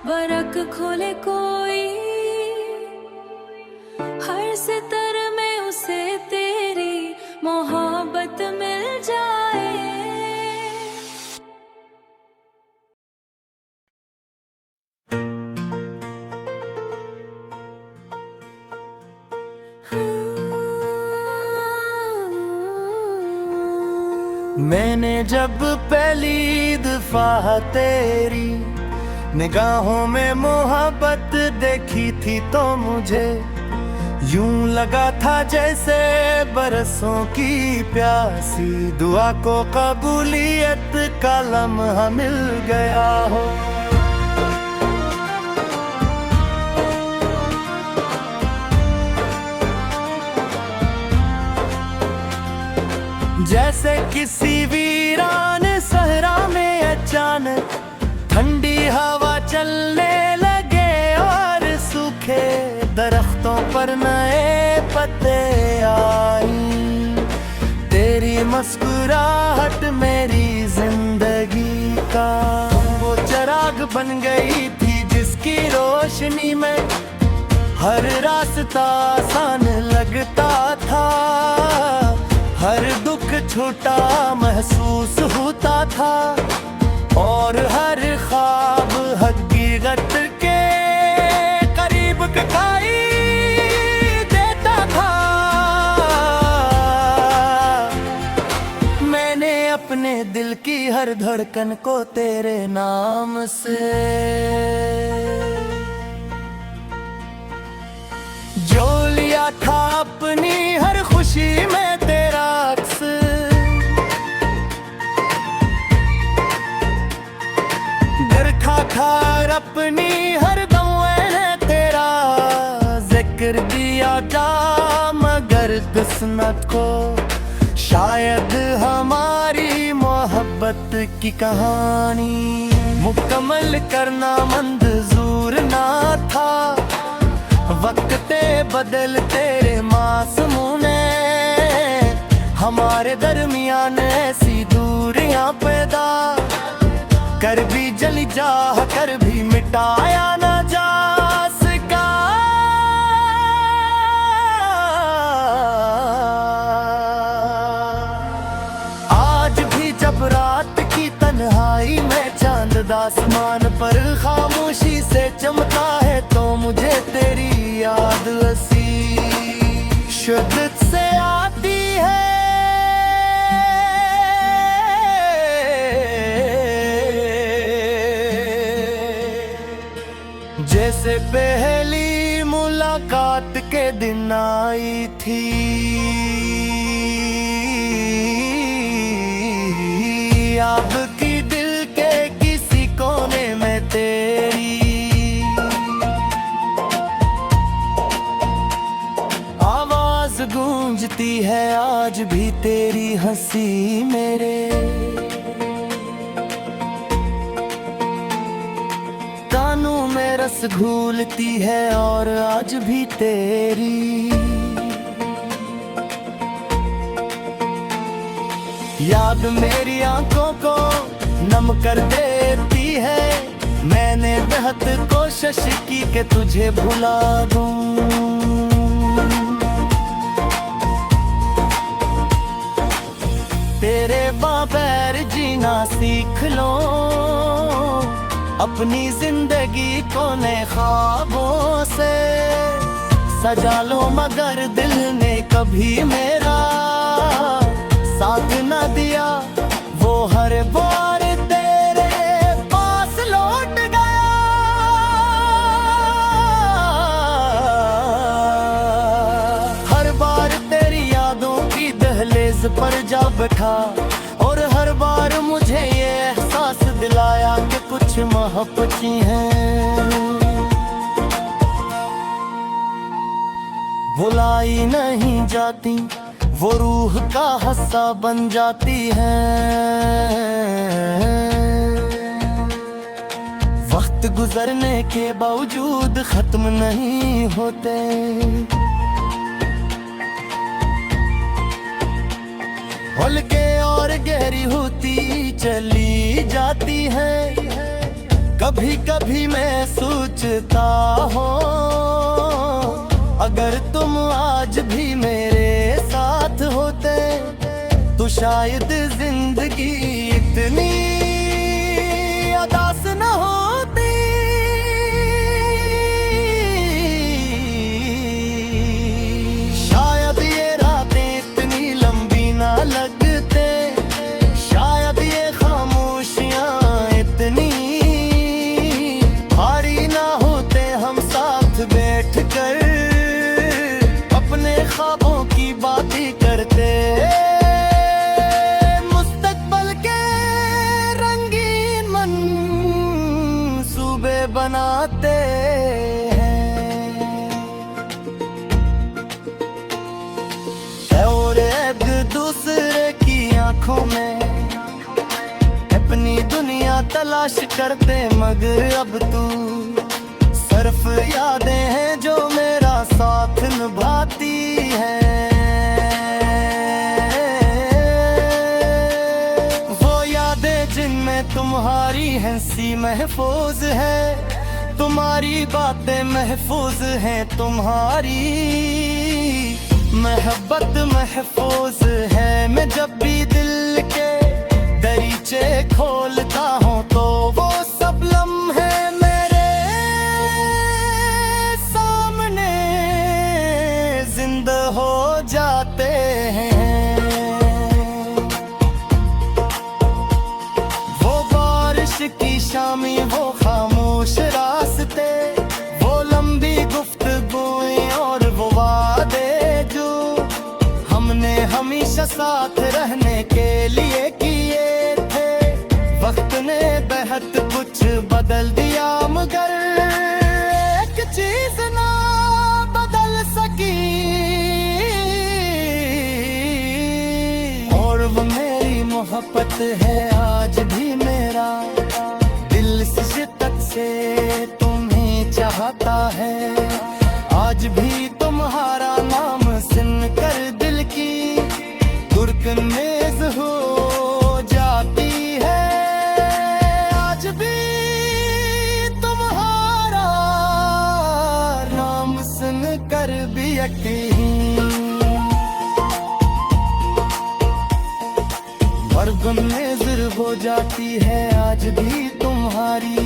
बरक खोले कोई, हर सितर में उसे तेरी मोहब्बत मिल जाए। मैंने जब पहली दफा तेरी निगाहों में मोहब्बत देखी थी तो मुझे यूं लगा था जैसे बरसों की प्यासी दुआ को कबूलियत का लम्हा मिल गया हो। जैसे किसी वीरान सहरा में अचानक ठंडी हवा चलने लगे और सूखे दरख्तों पर नए पत्ते आई। तेरी मुस्कुराहट मेरी जिंदगी का वो चिराग बन गई थी जिसकी रोशनी में हर रास्ता आसान लगता था, हर दुख छोटा महसूस होता था और हर ख्वाब हकीकत के करीब दिखाई देता था। मैंने अपने दिल की हर धड़कन को तेरे नाम से जो लिया था अपनी हर खुशी में तेरा अक्स, देखा था अपनी हर दम ने तेरा जिक्र दिया जा, मगर किस्मत को शायद हमारी मोहब्बत की कहानी मुकम्मल करना मंजूर ना था। वक्ते बदल तेरे मासूम ने हमारे दरमियान ऐसी दूरियां पैदा कर भी जली चाह कर भी मिटाया ना जा सका। आज भी जब रात की तन्हाई में चांद आसमान पर खामोशी से चमका है तो मुझे तेरी याद हसी शिद्दत से आती है। जैसे पहली मुलाकात के दिन आई थी, आपकी दिल के किसी कोने में तेरी आवाज गूंजती है आज भी तेरी हंसी मेरे कानों में रस घूलती है और आज भी तेरी याद मेरी आंखों को नम कर देती है। मैंने बेहद कोशिश की कि तुझे भुला दूं, तेरे बगैर जीना सीख लो, अपनी जिंदगी को नए ख्वाबों से सजा लो, मगर दिल ने कभी मेरा साथ न दिया। वो हर बार तेरे पास लौट गया, हर बार तेरी यादों की दहलीज पर जा बैठा और हर बार मुझे ये एहसास दिलाया कि कुछ मोहब्बतें हैं भुलाई नहीं जाती, वो रूह का हिस्सा बन जाती है। वक्त गुजरने के बावजूद खत्म नहीं होते, हल्के और गहरी होती चली जाती है। कभी कभी मैं सोचता हूँ अगर तुम आज भी मेरे साथ होते तो शायद जिंदगी इतनी उदास न होती। शायद ये रातें इतनी लंबी ना लगते, शायद ये खामोशियां इतनी भारी ना होते। हम साथ बैठकर अपने ख्वाबों की बातें करते, मुस्तकबिल के रंगीन मंसूबे बनाते हैं। और एक दूसरे की आंखों में अपनी दुनिया तलाश करते, मगर अब तू सिर्फ यादें हैं जो मेरा साथ निभाती है। वो यादें जिनमें तुम्हारी हंसी महफूज है, तुम्हारी बातें महफूज हैं, तुम्हारी मोहब्बत महफूज है। मैं जब भी दिल के दरीचे खोलता हूँ तो वो सब लम्हे मेरे सामने जिंदा हो जाते हैं। वो बारिश की शामी, वो खामोश रास्ते, वो लंबी गुफ्तगूएं और वो वादे जो हमने हमेशा साथ रहने के लिए किए थे। वक्त ने बेहद कुछ बदल दिया, मगर एक चीज ना बदल सकी, और वो मेरी मोहब्बत है आज भी। मेरा दिल शिद्दत से तुम्हें चाहता है, आज भी तुम्हारा नाम सुनकर दिल की धड़कन मेज हो जाती है। आज भी तुम्हारा नाम सुनकर भी यकीन धड़कन मेज हो जाती है। आज भी तुम्हारी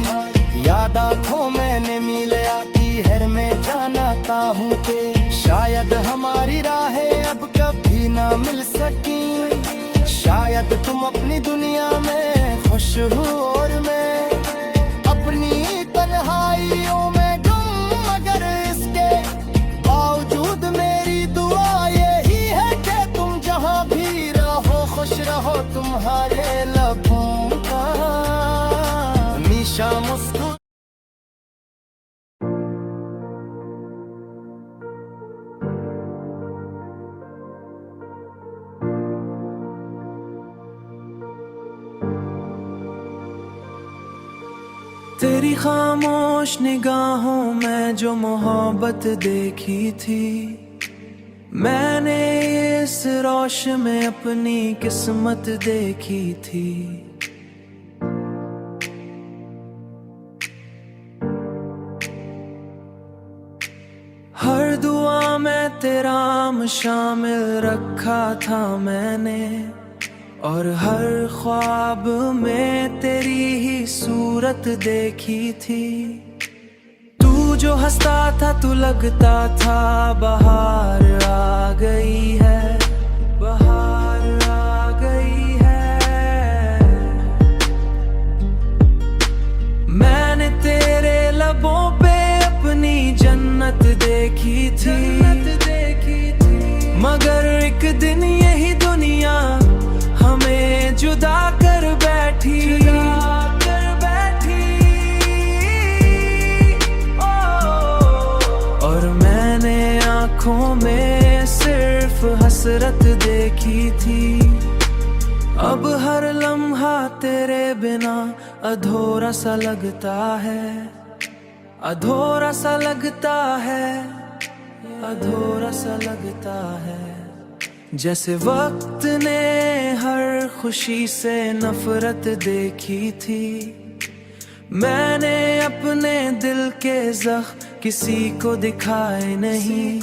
याद आंखों में मिले आती है। मैं जानता हूँ कि शायद हमारी राहें अब कभी ना मिल सकी, शायद तुम अपनी दुनिया में खुश हो और मैं अपनी तन्हाइयों में गुम, मगर इसके बावजूद मेरी दुआ यही है कि तुम जहाँ भी रहो खुश रहो। तुम्हारे लबों का हमेशा मुस्कुरा तेरी खामोश निगाहों में जो मोहब्बत देखी थी, मैंने इस रोश में अपनी किस्मत देखी थी। हर दुआ में तेरा शामिल रखा था मैंने, और हर ख्वाब में तेरी ही सूरत देखी थी। तू जो हंसता था तू लगता था बहार आ गई है, बहार आ गई है। मैंने तेरे लबों पे अपनी जन्नत देखी थी, मगर एक दिन यही दुनिया हमें जुदा कर बैठी, और मैंने आँखों में सिर्फ हसरत देखी थी। अब हर लम्हा तेरे बिना अधूरा सा लगता है, अधूरा सा लगता है, अधूरा सा लगता है। जैसे वक्त ने हर खुशी से नफरत देखी थी, मैंने अपने दिल के जख्म किसी को दिखाए नहीं,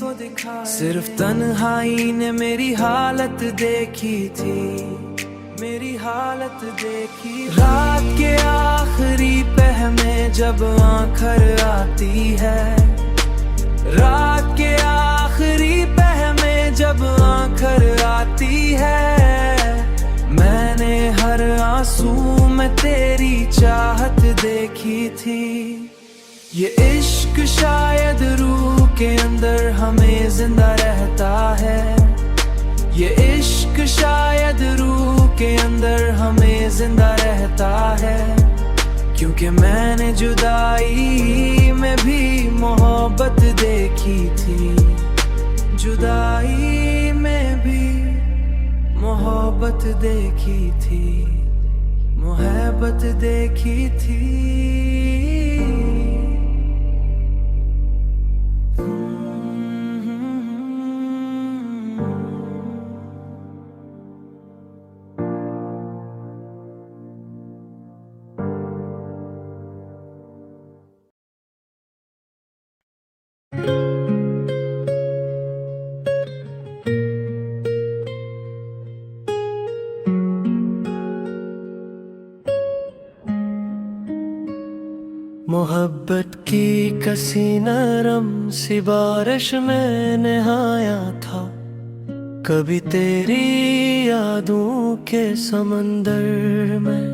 सिर्फ तन्हाई ने मेरी हालत देखी थी, मेरी हालत देखी। रात के आखिरी पहर में जब आँखर आती है, रात के आखिरी पहर में जब आँखर आती है, मैंने हर आंसू में तेरी चाहत देखी थी। ये इश्क शायद रूह के अंदर हमें जिंदा रहता है, ये इश्क शायद रूह के अंदर हमें जिंदा रहता है, क्योंकि मैंने जुदाई में भी मोहब्बत देखी थी, जुदाई में भी मोहब्बत देखी थी, मोहब्बत देखी थी। मोहब्बत की कसी नरम सी बारिश में नहाया था, कभी तेरी यादों के समंदर में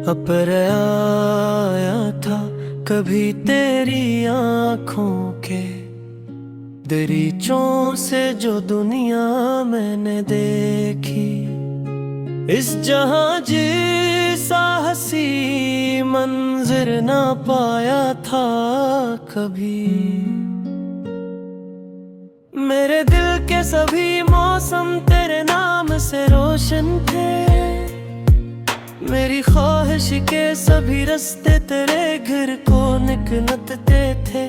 अपराया था, कभी तेरी आँखों के दरीचों से जो दुनिया मैंने देखी। इस जहां जैसा हंसी मंजिर ना पाया था कभी। मेरे दिल के सभी मौसम तेरे नाम से रोशन थे, मेरी ख्वाहिश के सभी रास्ते तेरे घर को निकलते थे।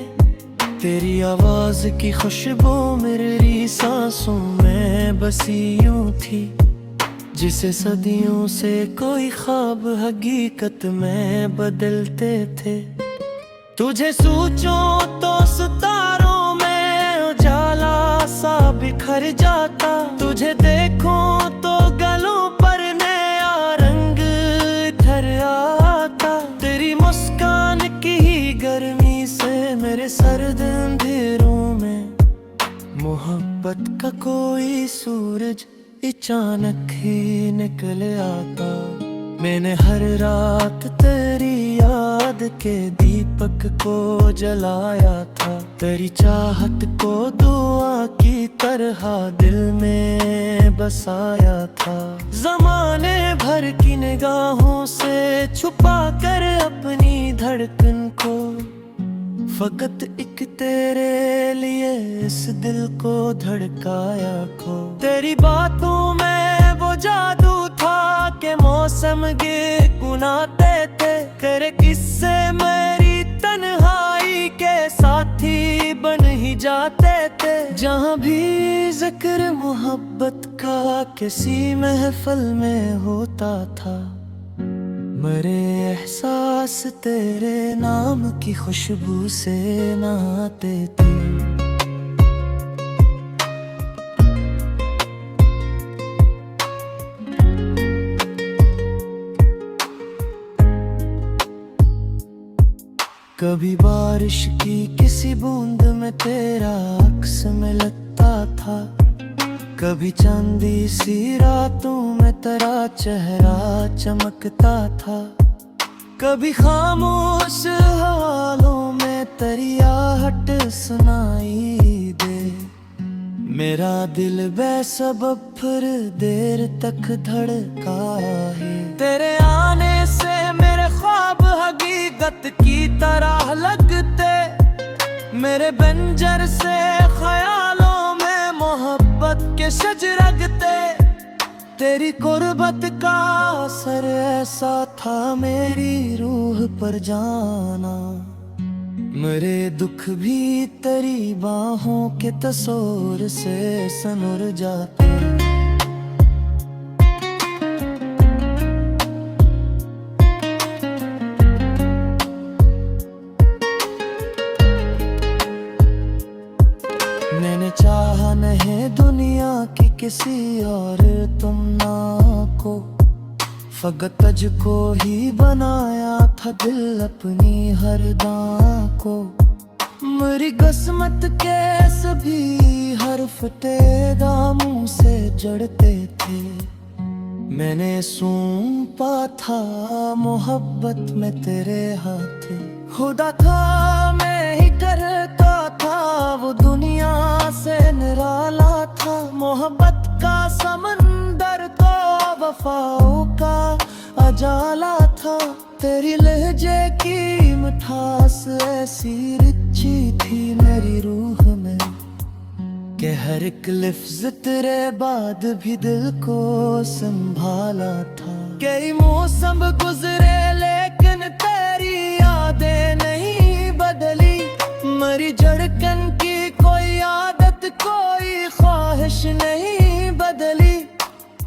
तेरी आवाज की खुशबू मेरी सांसों में बसी यूं थी, जिसे सदियों से कोई ख्वाब हकीकत में बदलते थे। तुझे सोचूं तो सितारों में उजाला सा बिखर जाता, तुझे देखूं तो गलों पर नया रंग इधर आता। तेरी मुस्कान की ही गर्मी से मेरे सर्द अंधेरों में मोहब्बत का कोई सूरज अचानक ही निकल आता। मैंने हर रात तेरी याद के दीपक को जलाया था, तेरी चाहत को दुआ की तरह दिल में बसाया था। ज़माने भर की निगाहों से छुपा कर अपनी धड़कन को, फकत एक तेरे लिए इस दिल को धड़काया खो। तेरी बातों में वो जादू था कि मौसम गुनगुनाते थे, तेरे किस्से मेरी तन्हाई के साथी बन ही जाते थे। जहाँ भी जिक्र मोहब्बत का किसी महफिल में होता था, मेरे एहसास तेरे नाम की खुशबू से नहाते थे। कभी बारिश की किसी बूंद में तेरा अक्स मिलता था, कभी चांदी सी रातों में तेरा चेहरा चमकता था। कभी खामोश हालों में तेरी आहट सुनाई दे, मेरा दिल बेसबब फिर देर तक धड़का है। तेरे आने से मेरे ख्वाब हकीकत की तरह लगते, मेरे बंजर से ख्यालों में मोहब्बत के शजरगते। तेरी कुर्बत का असर ऐसा था मेरी रूह पर जाना, मेरे दुख भी तेरी बाहों के तस्वीर से सनुर जाते। किसी और तुम ना को, फकत तुझको ही बनाया था दिल अपनी हर दां को। मेरी किस्मत के सभी हर्फ तेरा मुंह से जड़ते थे, मैंने सूंपा था मोहब्बत में तेरे हाथ। खुदा था मैं ही करता था, वो दुनिया से निराला था। मोहब्बत का समंदर तो वफाओं का अजाला था। तेरी लहजे की मिठास ऐसी रिची थी मेरी रूह में, कि हर एक लफ्ज तेरे बाद भी दिल को संभाला था। कई मौसम गुजरे लेकिन तेरी यादें नहीं बदली, मरी धड़कन की कोई आदत कोई ख्वाहिश नहीं बदली।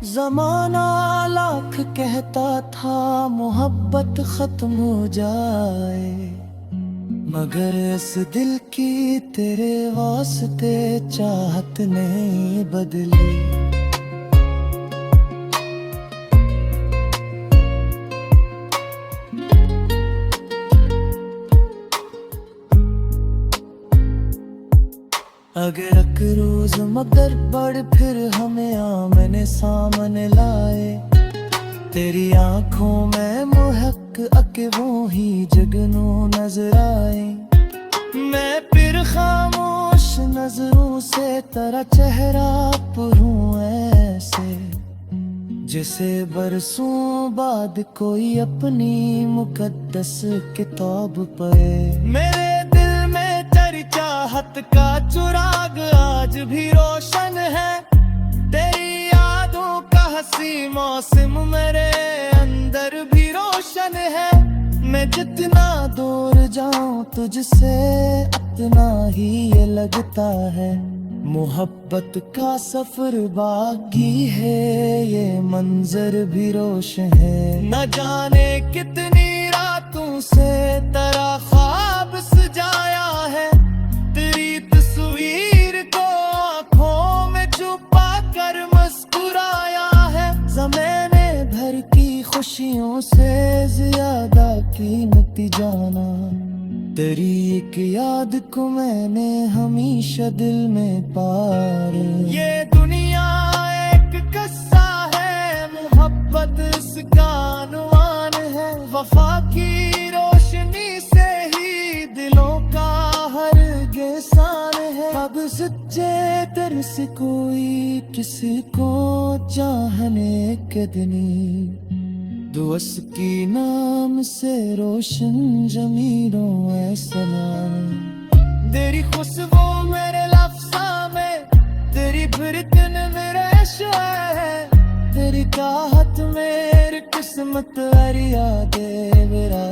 ज़माना लाख कहता था मोहब्बत खत्म हो जाए, मगर इस दिल की तेरे वास्ते चाहत नहीं बदली। अगर एक रोज मगर बढ़ फिर हमें आमने सामने लाए, तेरी आंखों में महक अके वो ही जगनू नजर आए। मैं फिर खामोश नजरों से तेरा चेहरा पढ़ूं ऐसे, जिसे बरसों बाद कोई अपनी मुकद्दस किताब पढ़े। मेरे दिल में तेरी चाहत का चिराग आज भी रोशन है, तेरी यादों का हंसी मौसम मेरे अंदर भी रोशन है। मैं जितना दूर जाऊं तुझसे उतना ही ये लगता है, मोहब्बत का सफर बाकी है, ये मंजर भी रोशन है। न जाने कितनी रातों से तेरा ख्वाब सजाया है, तेरी तस्वीर को आँखों में छुपा कर मुस्कुराया है। ज़माने भर की खुशियों से ज्यादा कीमती जाना, तेरी एक याद को मैंने हमेशा दिल में पाया। ये दुनिया एक किस्सा है, मोहब्बत इसका अनुमान है। वफा की रोशनी से ही दिलों का हर गेसान है। अब सच्चे तेरे से कोई किसी को चाहने के दिन, दोस्त की नाम से रोशन जमीरों ऐसा तेरी खुशबू मेरे लफ्ज़ा में, तेरी धड़कन मेरे इश्क़ है, तेरी चाहत मेरी किस्मत हर याद मेरा